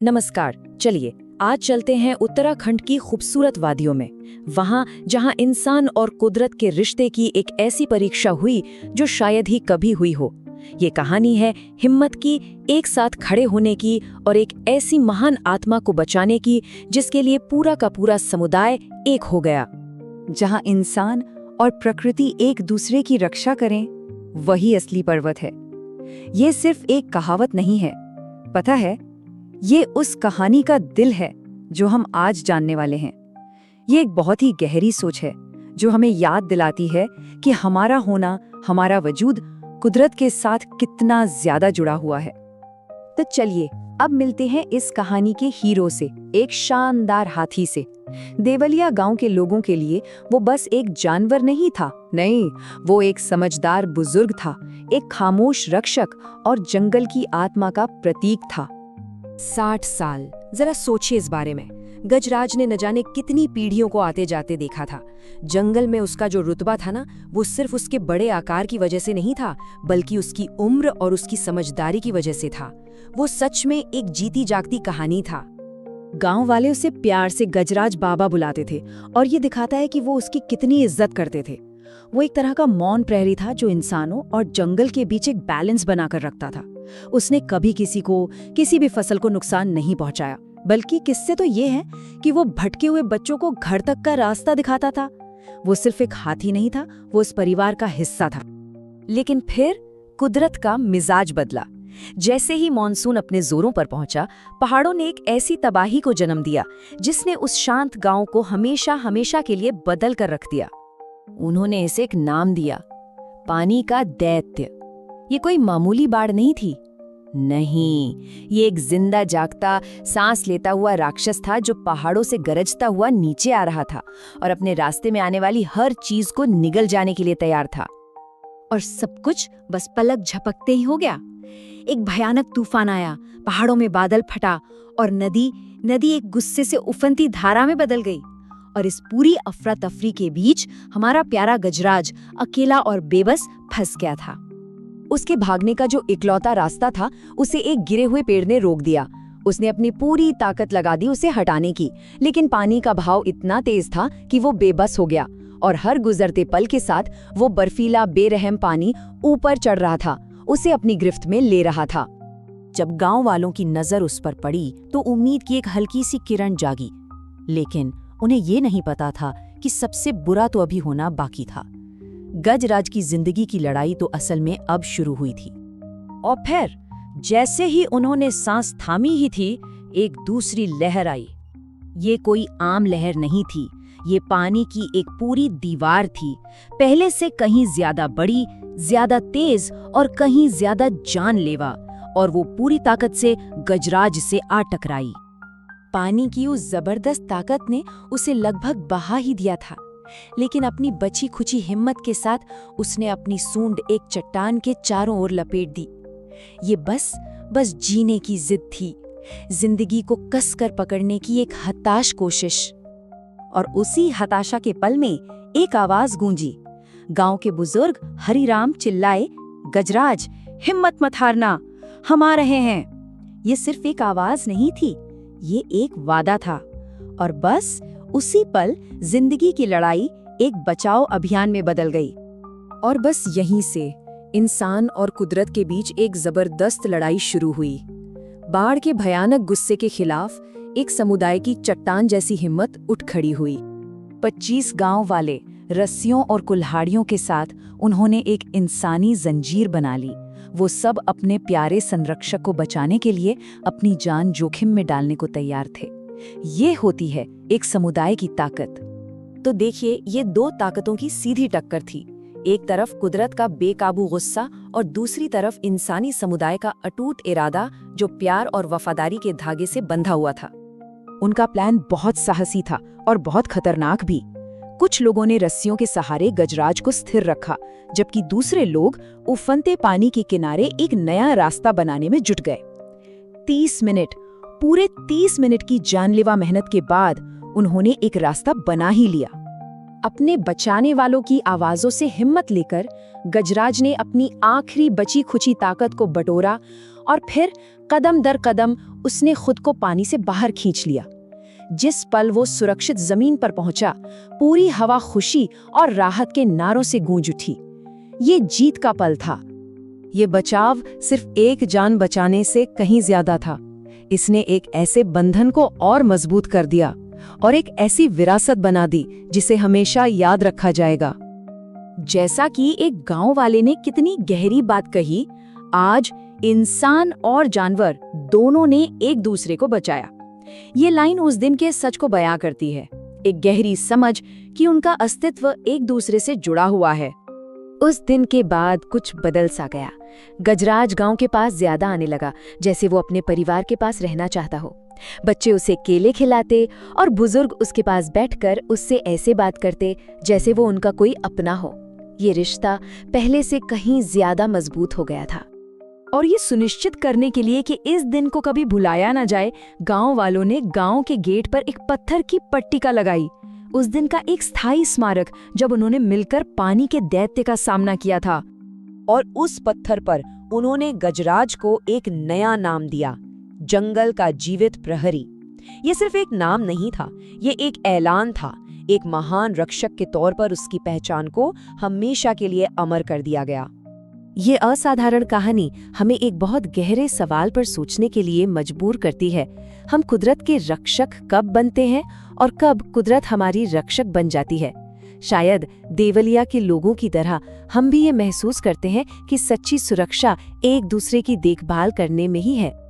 नमस्कार। चलिए आज चलते हैं उत्तराखंड की खूबसूरत वादियों में, वहां जहां इंसान और कुदरत के रिश्ते की एक ऐसी परीक्षा हुई जो शायद ही कभी हुई हो। ये कहानी है हिम्मत की, एक साथ खड़े होने की और एक ऐसी महान आत्मा को बचाने की जिसके लिए पूरा का पूरा समुदाय एक हो गया। जहां इंसान और प्रकृति एक दूसरे की रक्षा करें, वही असली पर्वत है। ये सिर्फ एक कहावत नहीं है, पता है, ये उस कहानी का दिल है जो हम आज जानने वाले हैं। ये एक बहुत ही गहरी सोच है जो हमें याद दिलाती है कि हमारा होना, हमारा वजूद कुदरत के साथ कितना ज्यादा जुड़ा हुआ है। तो चलिए अब मिलते हैं इस कहानी के हीरो से, एक शानदार हाथी से। देवलिया गांव के लोगों के लिए वो बस एक जानवर नहीं था, नहीं, वो एक समझदार बुजुर्ग था, एक खामोश रक्षक और जंगल की आत्मा का प्रतीक था। 60 साल, जरा सोचिए इस बारे में। गजराज ने न जाने कितनी पीढ़ियों को आते जाते देखा था। जंगल में उसका जो रुतबा था ना, वो सिर्फ उसके बड़े आकार की वजह से नहीं था, बल्कि उसकी उम्र और उसकी समझदारी की वजह से था। वो सच में एक जीती जागती कहानी था। गांव वाले उसे प्यार से गजराज बाबा बुलाते थे और ये दिखाता है कि वो उसकी कितनी इज्जत करते थे। वो एक तरह का मौन प्रहरी था जो इंसानों और जंगल के बीच एक बैलेंस बनाकर रखता था। उसने कभी किसी को, किसी भी फसल को नुकसान नहीं पहुंचाया, बल्कि किस्से तो ये है कि वो भटके हुए बच्चों को घर तक का रास्ता दिखाता था। वो सिर्फ एक हाथी नहीं था, वो उस परिवार का हिस्सा था। लेकिन फिर कुदरत का मिजाज बदला। जैसे ही मॉनसून अपने जोरों पर पहुंचा, पहाड़ों ने एक ऐसी तबाही को जन्म दिया जिसने उस शांत गांव को हमेशा हमेशा के लिए बदल कर रख दिया। उन्होंने इसे एक नाम दिया, पानी का दैत्य। ये कोई मामूली बाढ़ नहीं थी, नहीं, ये एक जिंदा जागता, सांस लेता हुआ राक्षस था जो पहाड़ों से गरजता हुआ नीचे आ रहा था और अपने रास्ते में आने वाली हर चीज को निगल जाने के लिए तैयार था। और सब कुछ बस पलक झपकते ही हो गया। एक भयानक तूफान आया, पहाड़ों में बादल फटा और नदी एक गुस्से से उफनती धारा में बदल गई। और इस पूरी अफरा तफरी के बीच हमारा प्यारा गजराज अकेला और बेबस फंस गया था। उसके भागने का जो इकलौता रास्ता था, उसे एक गिरे हुए पेड़ ने रोक दिया। उसने अपनी पूरी ताकत लगा दी उसे हटाने की, लेकिन पानी का बहाव इतना तेज था कि वो बेबस हो गया और हर गुजरते पल के साथ वो बर्फीला बेरहम पानी ऊपर चढ़ रहा था, उसे अपनी गिरफ्त में ले रहा था। जब गांव वालों की नजर उस पर पड़ी तो उम्मीद की एक हल्की सी किरण जागी, लेकिन उन्हें ये नहीं पता था कि सबसे बुरा तो अभी होना बाकी था। गजराज की जिंदगी की लड़ाई तो असल में अब शुरू हुई थी। और फिर जैसे ही उन्होंने सांस थामी ही थी, एक दूसरी लहर आई। ये कोई आम लहर नहीं थी, ये पानी की एक पूरी दीवार थी, पहले से कहीं ज्यादा बड़ी, ज्यादा तेज और कहीं ज्यादा जानलेवा, और वो पूरी ताकत से गजराज से आ टकराई। पानी की उस जबरदस्त ताकत ने उसे लगभग बहा ही दिया था, लेकिन अपनी बची खुची हिम्मत के साथ उसने अपनी सूंड एक चट्टान के चारों ओर लपेट दी। ये बस जीने की जिद थी, जिंदगी को कसकर पकड़ने की एक हताश कोशिश। और उसी हताशा के पल में एक आवाज गूंजी। गांव के बुजुर्ग हरिराम चिल्लाए, गजराज, हिम्मत मत हारना, हम आ रहे हैं। ये सिर्फ एक आवाज नहीं थी, ये एक वादा था। और बस उसी पल जिंदगी की लड़ाई एक बचाव अभियान में बदल गई। और बस यहीं से इंसान और कुदरत के बीच एक जबरदस्त लड़ाई शुरू हुई। बाढ़ के भयानक गुस्से के खिलाफ एक समुदाय की चट्टान जैसी हिम्मत उठ खड़ी हुई। 25 गांव वाले रस्सियों और कुल्हाड़ियों के साथ उन्होंने एक इंसानी जंजीर बना ली। वो सब अपने प्यारे संरक्षक को बचाने के लिए अपनी जान जोखिम में डालने को तैयार थे। ये होती है एक समुदाय की ताकत। तो देखिए, ये दो ताकतों की सीधी टक्कर थी। एक तरफ कुदरत का बेकाबू गुस्सा और दूसरी तरफ इंसानी समुदाय का अटूट इरादा जो प्यार और वफादारी के धागे से बंधा हुआ था। उनका प्लान बहुत साहसी था और बहुत खतरनाक भी। कुछ लोगों ने रस्सियों के सहारे गजराज को स्थिर रखा, जबकि दूसरे लोग उफनते पानी के किनारे एक नया रास्ता बनाने में जुट गए। 30 मिनट, पूरे 30 मिनट की जानलेवा मेहनत के बाद उन्होंने एक रास्ता बना ही लिया। अपने बचाने वालों की आवाजों से हिम्मत लेकर गजराज ने अपनी आखिरी बची खुची ताकत को बटोरा और फिर कदम दर कदम उसने खुद को पानी से बाहर खींच लिया। जिस पल वो सुरक्षित जमीन पर पहुंचा, पूरी हवा खुशी और राहत के नारों से गूंज उठी। ये जीत का पल था। ये बचाव सिर्फ एक जान बचाने से कहीं ज्यादा था। इसने एक ऐसे बंधन को और मजबूत कर दिया और एक ऐसी विरासत बना दी जिसे हमेशा याद रखा जाएगा। जैसा कि एक गांव वाले ने कितनी गहरी बात कही, आज इंसान और जानवर दोनों ने एक दूसरे को बचाया। ये लाइन उस दिन के सच को बयां करती है, एक गहरी समझ कि उनका अस्तित्व एक दूसरे से जुड़ा हुआ है। उस दिन के बाद कुछ बदल सा गया। गजराज गांव के पास ज्यादा आने लगा, जैसे वो अपने परिवार के पास रहना चाहता हो। बच्चे उसे केले खिलाते और बुजुर्ग उसके पास बैठकर उससे ऐसे बात करते जैसे वो उनका कोई अपना हो। ये रिश्ता पहले से कहीं ज्यादा मजबूत हो गया था। और ये सुनिश्चित करने के लिए कि इस दिन को कभी भुलाया ना जाए, गांव वालों ने गांव के गेट पर एक पत्थर की पट्टिका लगाई। उस दिन का एक स्थायी स्मारक, जब उन्होंने मिलकर पानी के दैत्य का सामना किया था। और उस पत्थर पर उन्होंने गजराज को एक नया नाम दिया, जंगल का जीवित प्रहरी। ये सिर्फ एक नाम नहीं था, ये एक ऐलान था। एक महान रक्षक के तौर पर उसकी पहचान को हमेशा के लिए अमर कर दिया गया। ये असाधारण कहानी हमें एक बहुत गहरे सवाल पर सोचने के लिए मजबूर करती है। हम कुदरत के रक्षक कब बनते हैं और कब कुदरत हमारी रक्षक बन जाती है? शायद देवलिया के लोगों की तरह हम भी ये महसूस करते हैं कि सच्ची सुरक्षा एक दूसरे की देखभाल करने में ही है।